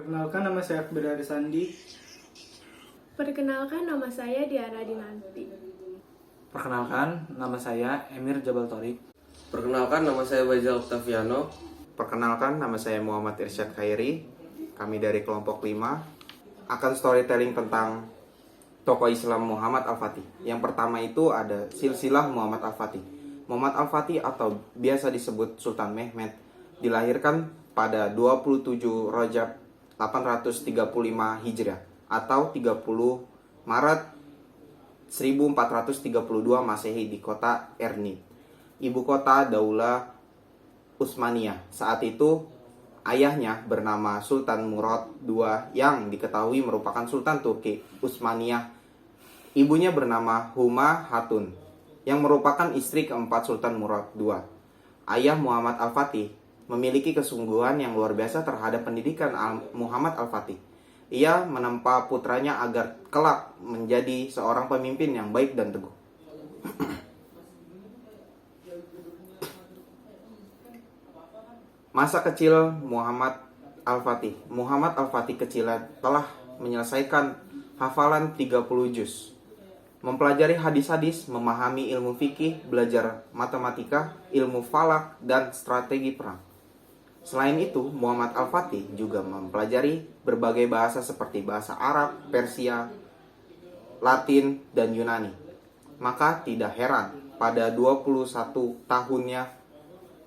Perkenalkan, nama saya Akbar Arisandi. Perkenalkan, nama saya Diana Dinanti. Perkenalkan, nama saya Emir Jabal Thorik. Perkenalkan, nama saya Baizal Octaviano. Perkenalkan, nama saya Muhammad Irsyad Khairi. Kami dari kelompok 5 akan storytelling tentang tokoh Islam Muhammad Al-Fatih. Yang pertama itu ada silsilah Muhammad Al-Fatih. Muhammad Al-Fatih atau biasa disebut Sultan Mehmed dilahirkan pada 27 Rajab 835 Hijriah atau 30 Maret 1432 Masehi di kota Erni, ibu kota Daulah Utsmaniyah. Saat itu ayahnya bernama Sultan Murad II yang diketahui merupakan Sultan Turki Utsmaniyah. Ibunya bernama Huma Hatun yang merupakan istri keempat Sultan Murad II. Ayah Muhammad Al-Fatih memiliki kesungguhan yang luar biasa terhadap pendidikan Muhammad Al-Fatih. Ia menempa putranya agar kelak menjadi seorang pemimpin yang baik dan teguh. Masa kecil Muhammad Al-Fatih. Muhammad Al-Fatih kecil telah menyelesaikan hafalan 30 juz, mempelajari hadis-hadis, memahami ilmu fikih, belajar matematika, ilmu falak, dan strategi perang. Selain itu, Muhammad Al-Fatih juga mempelajari berbagai bahasa seperti bahasa Arab, Persia, Latin, dan Yunani. Maka tidak heran, pada 21 tahunnya,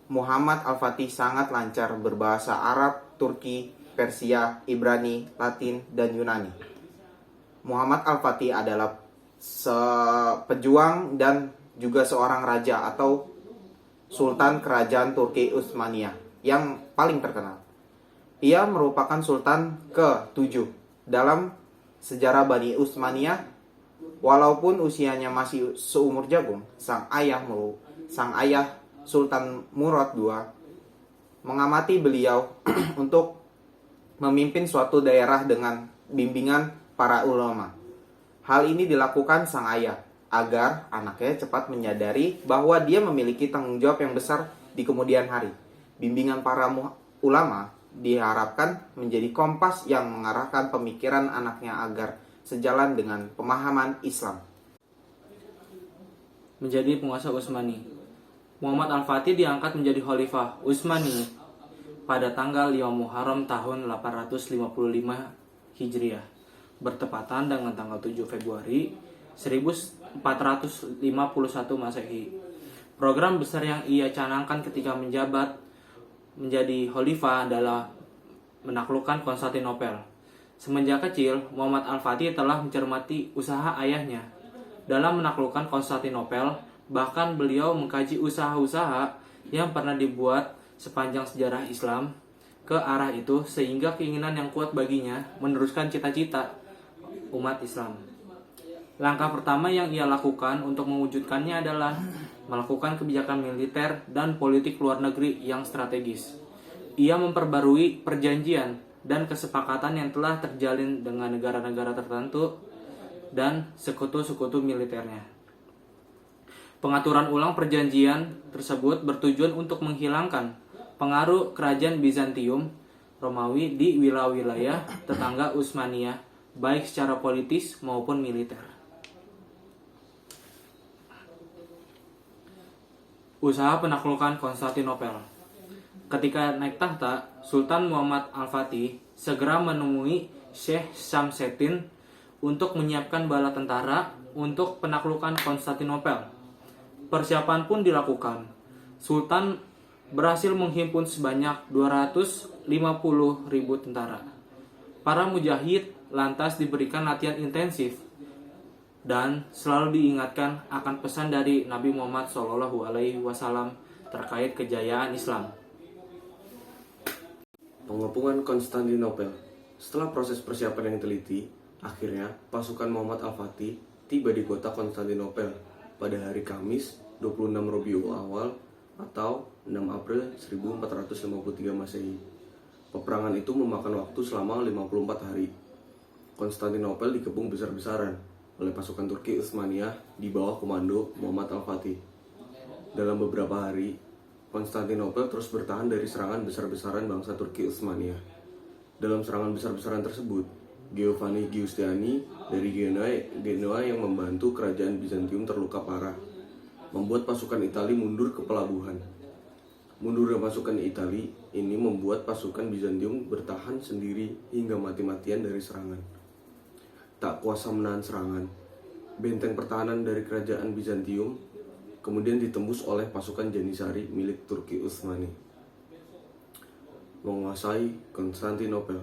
Muhammad Al-Fatih sangat lancar berbahasa Arab, Turki, Persia, Ibrani, Latin, dan Yunani. Muhammad Al-Fatih adalah pejuang dan juga seorang raja atau Sultan Kerajaan Turki Utsmaniyah yang paling terkenal. Ia merupakan sultan ke-7 dalam sejarah Bani Utsmaniyah. Walaupun usianya masih seumur jagung, sang ayah Sultan Murad II mengamati beliau untuk memimpin suatu daerah dengan bimbingan para ulama. Hal ini dilakukan sang ayah agar anaknya cepat menyadari bahwa dia memiliki tanggung jawab yang besar di kemudian hari. Bimbingan para ulama diharapkan menjadi kompas yang mengarahkan pemikiran anaknya agar sejalan dengan pemahaman Islam. Menjadi penguasa Utsmani. Muhammad Al-Fatih diangkat menjadi Khalifah Utsmani pada tanggal 5 Muharram tahun 855 Hijriah, bertepatan dengan tanggal 7 Februari 1451 Masehi. Program besar yang ia canangkan ketika menjabat menjadi khalifah adalah menaklukkan Konstantinopel. Semenjak kecil, Muhammad Al-Fatih telah mencermati usaha ayahnya dalam menaklukkan Konstantinopel. Bahkan beliau mengkaji usaha-usaha yang pernah dibuat sepanjang sejarah Islam ke arah itu, sehingga keinginan yang kuat baginya meneruskan cita-cita umat Islam. Langkah pertama yang ia lakukan untuk mewujudkannya adalah melakukan kebijakan militer dan politik luar negeri yang strategis. Ia memperbarui perjanjian dan kesepakatan yang telah terjalin dengan negara-negara tertentu dan sekutu-sekutu militernya. Pengaturan ulang perjanjian tersebut bertujuan untuk menghilangkan pengaruh kerajaan Bizantium Romawi di wilayah-wilayah tetangga Utsmaniyah, baik secara politis maupun militer. Usaha penaklukan Konstantinopel. Ketika naik tahta, Sultan Muhammad Al-Fatih segera menemui Syekh Samseddin untuk menyiapkan bala tentara untuk penaklukan Konstantinopel. Persiapan pun dilakukan. Sultan berhasil menghimpun sebanyak 250.000 tentara. Para mujahid lantas diberikan latihan intensif dan selalu diingatkan akan pesan dari Nabi Muhammad SAW terkait kejayaan Islam. Pengepungan Konstantinopel. Setelah proses persiapan yang teliti, akhirnya pasukan Muhammad Al-Fatih tiba di kota Konstantinopel pada hari Kamis 26 Rabiul Awal atau 6 April 1453 Masehi. Peperangan itu memakan waktu selama 54 hari. Konstantinopel dikepung besar-besaran oleh pasukan Turki Utsmaniyah di bawah komando Muhammad Al-Fatih. Dalam beberapa hari, Konstantinopel terus bertahan dari serangan besar-besaran bangsa Turki Utsmaniyah. Dalam serangan besar-besaran tersebut, Giovanni Giustiniani dari Genoa yang membantu kerajaan Bizantium terluka parah, membuat pasukan Italia mundur ke pelabuhan. Mundurnya pasukan Italia ini membuat pasukan Bizantium bertahan sendiri hingga mati-matian dari serangan. Tak kuasa menahan serangan, benteng pertahanan dari kerajaan Bizantium kemudian ditembus oleh pasukan Janissary milik Turki Utsmani menguasai Konstantinopel.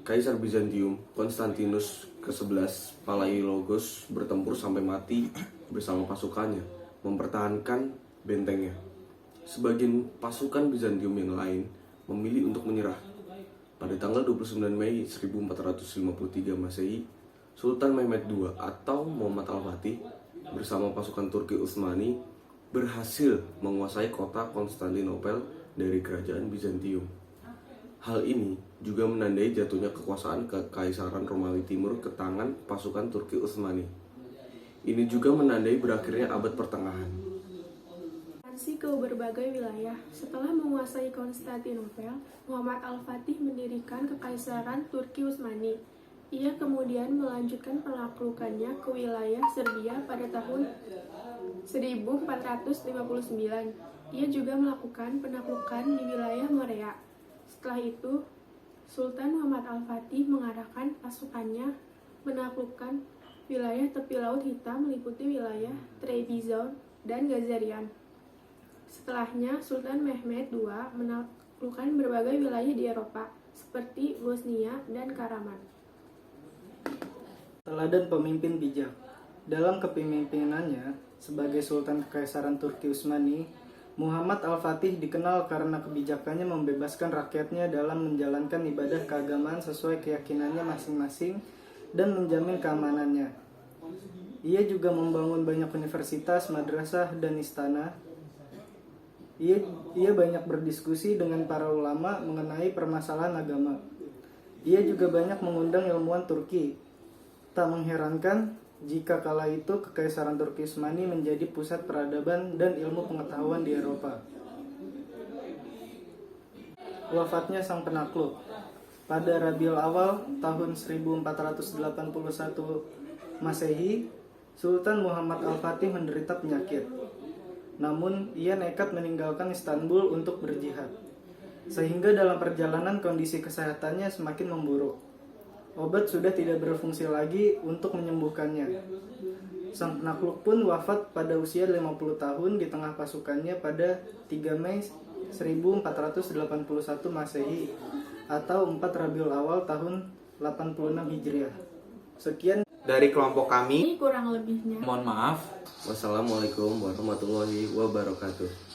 Kaisar Bizantium Konstantinus ke-11 Palaiologos bertempur sampai mati bersama pasukannya, mempertahankan bentengnya. Sebagian pasukan Bizantium yang lain memilih untuk menyerah. Pada tanggal 29 Mei 1453 Masehi, Sultan Mehmed II atau Muhammad Al-Fatih bersama pasukan Turki Utsmani berhasil menguasai kota Konstantinopel dari kerajaan Bizantium. Hal ini juga menandai jatuhnya kekuasaan Kekaisaran Romawi Timur ke tangan pasukan Turki Utsmani. Ini juga menandai berakhirnya abad pertengahan. Ekspansi ke berbagai wilayah. Setelah menguasai Konstantinopel, Muhammad Al-Fatih mendirikan Kekaisaran Turki Utsmani. Ia kemudian melanjutkan penaklukannya ke wilayah Serbia pada tahun 1459. Ia juga melakukan penaklukan di wilayah Morea. Setelah itu, Sultan Muhammad Al-Fatih mengarahkan pasukannya menaklukkan wilayah tepi Laut Hitam meliputi wilayah Trebizond dan Gazarian. Setelahnya, Sultan Mehmed II menaklukkan berbagai wilayah di Eropa, seperti Bosnia dan Karaman. Teladan pemimpin bijak. Dalam kepemimpinannya sebagai Sultan Kekaisaran Turki Utsmani, Muhammad Al-Fatih dikenal karena kebijakannya membebaskan rakyatnya dalam menjalankan ibadah keagamaan sesuai keyakinannya masing-masing dan menjamin keamanannya. Ia juga membangun banyak universitas, madrasah, dan istana. Ia banyak berdiskusi dengan para ulama mengenai permasalahan agama. Ia juga banyak mengundang ilmuwan Turki. Tak mengherankan jika kala itu Kekaisaran Turki Utsmani menjadi pusat peradaban dan ilmu pengetahuan di Eropa. Wafatnya sang penakluk. Pada Rabiul Awal tahun 1481 Masehi, Sultan Muhammad Al-Fatih menderita penyakit. Namun, ia nekat meninggalkan Istanbul untuk berjihad. Sehingga dalam perjalanan kondisi kesehatannya semakin memburuk. Obat sudah tidak berfungsi lagi untuk menyembuhkannya. Sang penakluk pun wafat pada usia 50 tahun di tengah pasukannya pada 3 Mei 1481 Masehi atau 4 Rabiul Awal tahun 86 Hijriah. Sekian Dari kelompok kami. Ini kurang lebihnya. Mohon maaf. Wassalamualaikum warahmatullahi wabarakatuh.